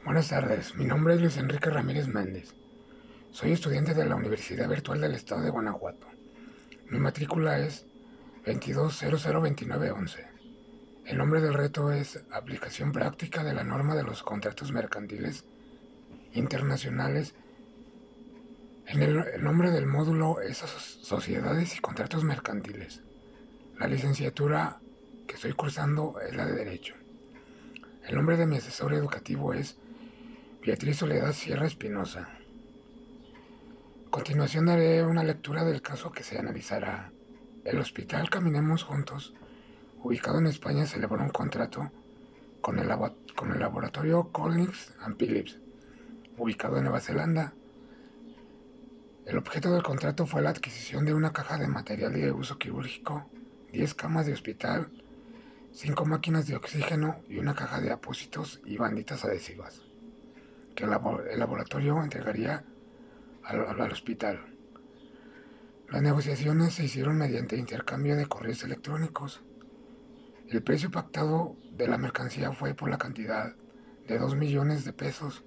Buenas tardes, mi nombre es Luis Enrique Ramírez Méndez. Soy estudiante de la Universidad Virtual del Estado de Guanajuato. Mi matrícula es 22002911. El nombre del reto es Aplicación práctica de la norma de los contratos mercantiles internacionales. El nombre del módulo es Sociedades y Contratos Mercantiles. La licenciatura que estoy cursando es la de Derecho. El nombre de mi asesor educativo es Beatriz Soledad Sierra Espinosa. A continuación daré una lectura del caso que se analizará. El Hospital Caminemos Juntos, ubicado en España, celebró un contrato con el laboratorio Collins and Phillips, ubicado en Nueva Zelanda. El objeto del contrato fue la adquisición de una caja de material de uso quirúrgico, 10 camas de hospital, 5 máquinas de oxígeno y una caja de apósitos y banditas adhesivas, que el laboratorio entregaría al hospital. Las negociaciones se hicieron mediante intercambio de correos electrónicos. El precio pactado de la mercancía fue por la cantidad de 2 millones de pesos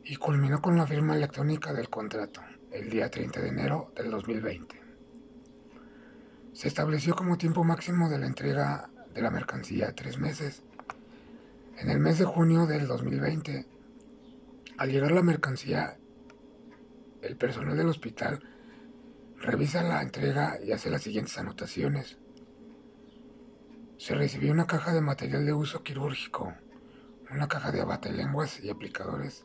y culminó con la firma electrónica del contrato el día 30 de enero del 2020. Se estableció como tiempo máximo de la entrega de la mercancía 3 meses. En el mes de junio del 2020, al llegar la mercancía, el personal del hospital revisa la entrega y hace las siguientes anotaciones. Se recibió una caja de material de uso quirúrgico, una caja de abatelenguas y aplicadores,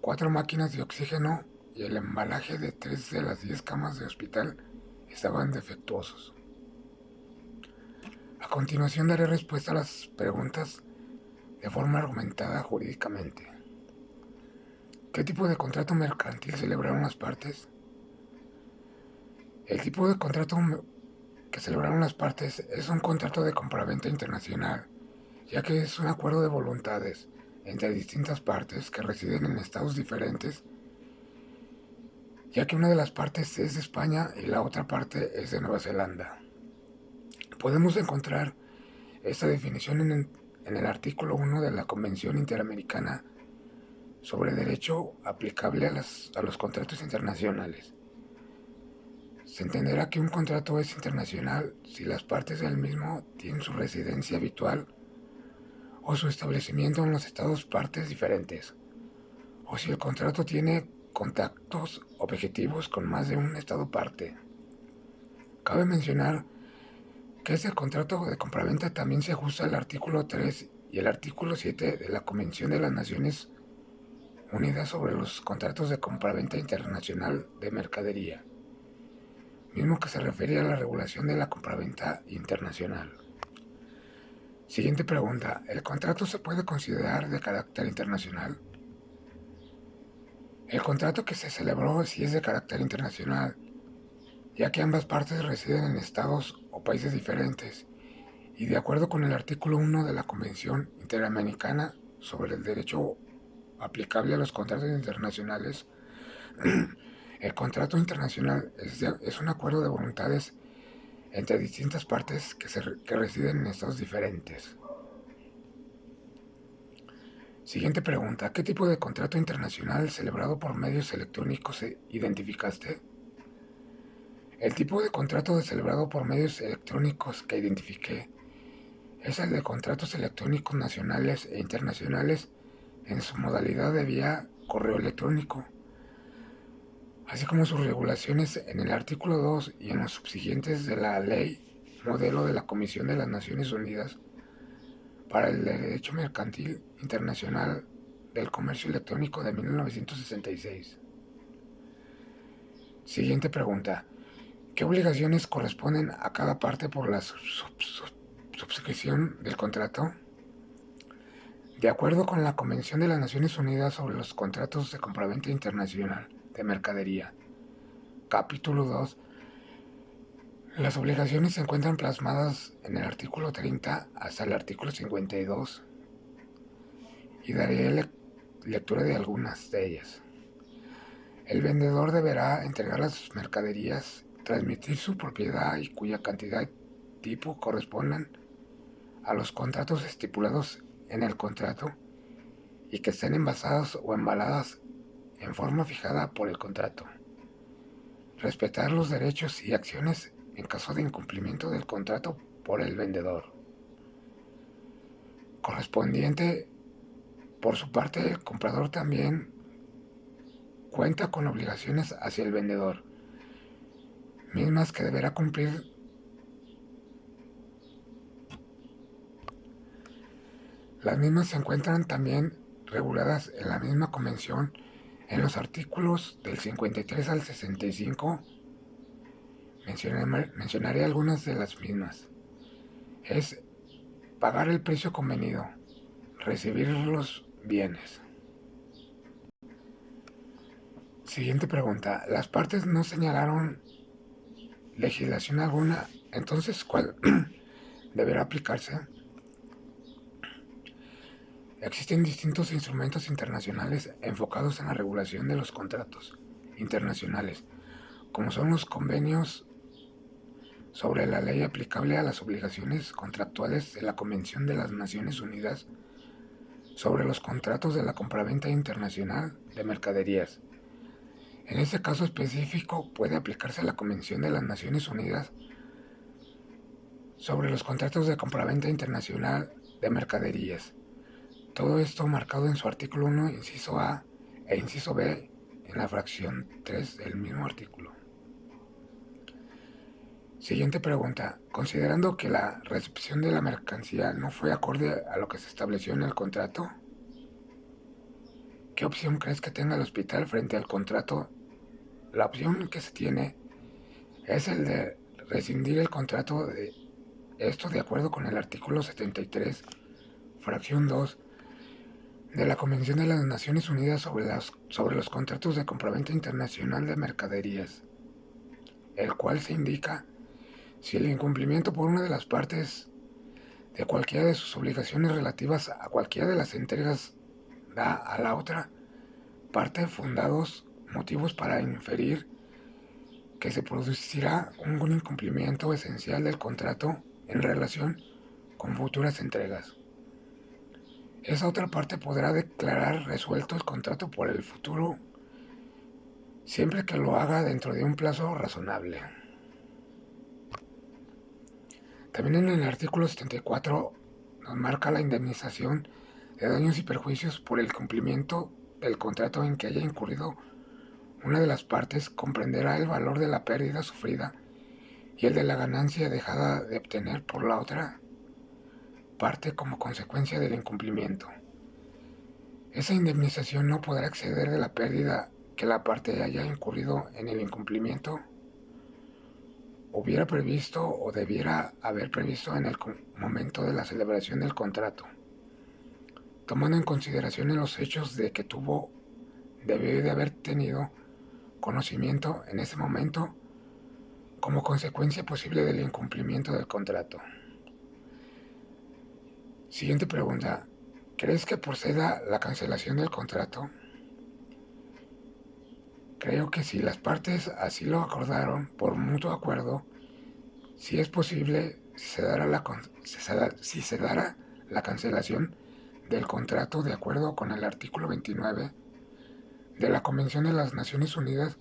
4 máquinas de oxígeno y el embalaje de 3 de las 10 camas de hospital estaban defectuosos. A continuación daré respuesta a las preguntas de forma argumentada jurídicamente. ¿Qué tipo de contrato mercantil celebraron las partes? El tipo de contrato que celebraron las partes es un contrato de compraventa internacional, ya que es un acuerdo de voluntades entre distintas partes que residen en estados diferentes, ya que una de las partes es de España y la otra parte es de Nueva Zelanda. Podemos encontrar esta definición en el artículo 1 de la Convención Interamericana sobre Derecho aplicable a los contratos internacionales. Se entenderá que un contrato es internacional si las partes del mismo tienen su residencia habitual o su establecimiento en los estados partes diferentes, o si el contrato tiene contactos objetivos con más de un estado parte. Cabe mencionar que este contrato de compraventa también se ajusta al artículo 3 y el artículo 7 de la Convención de las Naciones Unidas sobre los contratos de compraventa internacional de mercadería, mismo que se refiere a la regulación de la compraventa internacional. Siguiente pregunta. ¿El contrato se puede considerar de carácter internacional? El contrato que se celebró sí es de carácter internacional, ya que ambas partes residen en estados o países diferentes, y de acuerdo con el artículo 1 de la Convención Interamericana sobre el Derecho aplicable a los contratos internacionales, el contrato internacional es un acuerdo de voluntades entre distintas partes que residen en estados diferentes. Siguiente pregunta. ¿Qué tipo de contrato internacional celebrado por medios electrónicos identificaste? El tipo de contrato celebrado por medios electrónicos que identifiqué es el de contratos electrónicos nacionales e internacionales en su modalidad de vía correo electrónico, así como sus regulaciones en el artículo 2 y en los subsiguientes de la Ley Modelo de la Comisión de las Naciones Unidas para el Derecho Mercantil Internacional del Comercio Electrónico de 1966. Siguiente pregunta. ¿Qué obligaciones corresponden a cada parte por la suscripción del contrato? De acuerdo con la Convención de las Naciones Unidas sobre los Contratos de Compraventa Internacional de Mercadería, capítulo 2, las obligaciones se encuentran plasmadas en el artículo 30 hasta el artículo 52 y daré lectura de algunas de ellas. El vendedor deberá entregar las mercaderías, transmitir su propiedad y cuya cantidad y tipo correspondan a los contratos estipulados en el contrato y que estén envasadas o embaladas en forma fijada por el contrato. Respetar los derechos y acciones en caso de incumplimiento del contrato por el vendedor. Correspondiente, por su parte, el comprador también cuenta con obligaciones hacia el vendedor, mismas que deberá cumplir. Las mismas se encuentran también reguladas en la misma convención en los artículos del 53 al 65. Mencionaré algunas de las mismas. Es pagar el precio convenido, recibir los bienes. Siguiente pregunta. Las partes no señalaron legislación alguna, entonces ¿cuál deberá aplicarse? Existen distintos instrumentos internacionales enfocados en la regulación de los contratos internacionales, como son los convenios sobre la ley aplicable a las obligaciones contractuales de la Convención de las Naciones Unidas sobre los contratos de la compraventa internacional de mercaderías. En este caso específico puede aplicarse la Convención de las Naciones Unidas sobre los contratos de compraventa internacional de mercaderías. Todo esto marcado en su artículo 1, inciso A e inciso B en la fracción 3 del mismo artículo. Siguiente pregunta. Considerando que la recepción de la mercancía no fue acorde a lo que se estableció en el contrato, ¿qué opción crees que tenga el hospital frente al contrato? La opción que se tiene es el de rescindir el contrato, esto de acuerdo con el artículo 73, fracción 2 de la Convención de las Naciones Unidas sobre los contratos de compraventa internacional de mercaderías, el cual se indica si el incumplimiento por una de las partes de cualquiera de sus obligaciones relativas a cualquiera de las entregas da a la otra parte fundados motivos para inferir que se producirá un incumplimiento esencial del contrato en relación con futuras entregas. Esa otra parte podrá declarar resuelto el contrato por el futuro siempre que lo haga dentro de un plazo razonable. También en el artículo 74 nos marca la indemnización de daños y perjuicios por el cumplimiento del contrato en que haya incurrido una de las partes. Comprenderá el valor de la pérdida sufrida y el de la ganancia dejada de obtener por la otra parte como consecuencia del incumplimiento. Esa indemnización no podrá exceder de la pérdida que la parte haya incurrido en el incumplimiento hubiera previsto o debiera haber previsto en el momento de la celebración del contrato, tomando en consideración los hechos de que debió de haber tenido conocimiento en ese momento como consecuencia posible del incumplimiento del contrato. Siguiente pregunta. ¿Crees que proceda la cancelación del contrato? Creo que si las partes así lo acordaron por mutuo acuerdo, si es posible, se dará la cancelación del contrato de acuerdo con el artículo 29 de la Convención de las Naciones Unidas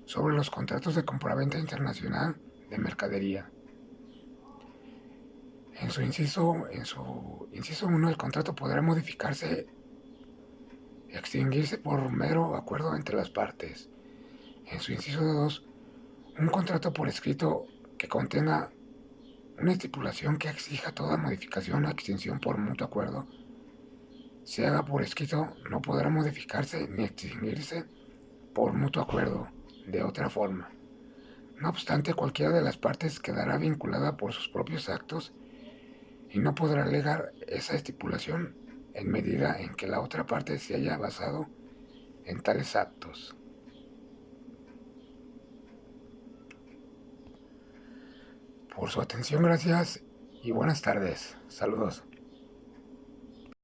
sobre los contratos de compraventa internacional de mercadería. En su inciso 1, el contrato podrá modificarse, extinguirse por mero acuerdo entre las partes. En su inciso 2, un contrato por escrito que contenga una estipulación que exija toda modificación o extinción por mutuo acuerdo se haga por escrito no podrá modificarse ni extinguirse por mutuo acuerdo de otra forma. No obstante, cualquiera de las partes quedará vinculada por sus propios actos y no podrá alegar esa estipulación en medida en que la otra parte se haya basado en tales actos. Por su atención, gracias y buenas tardes. Saludos.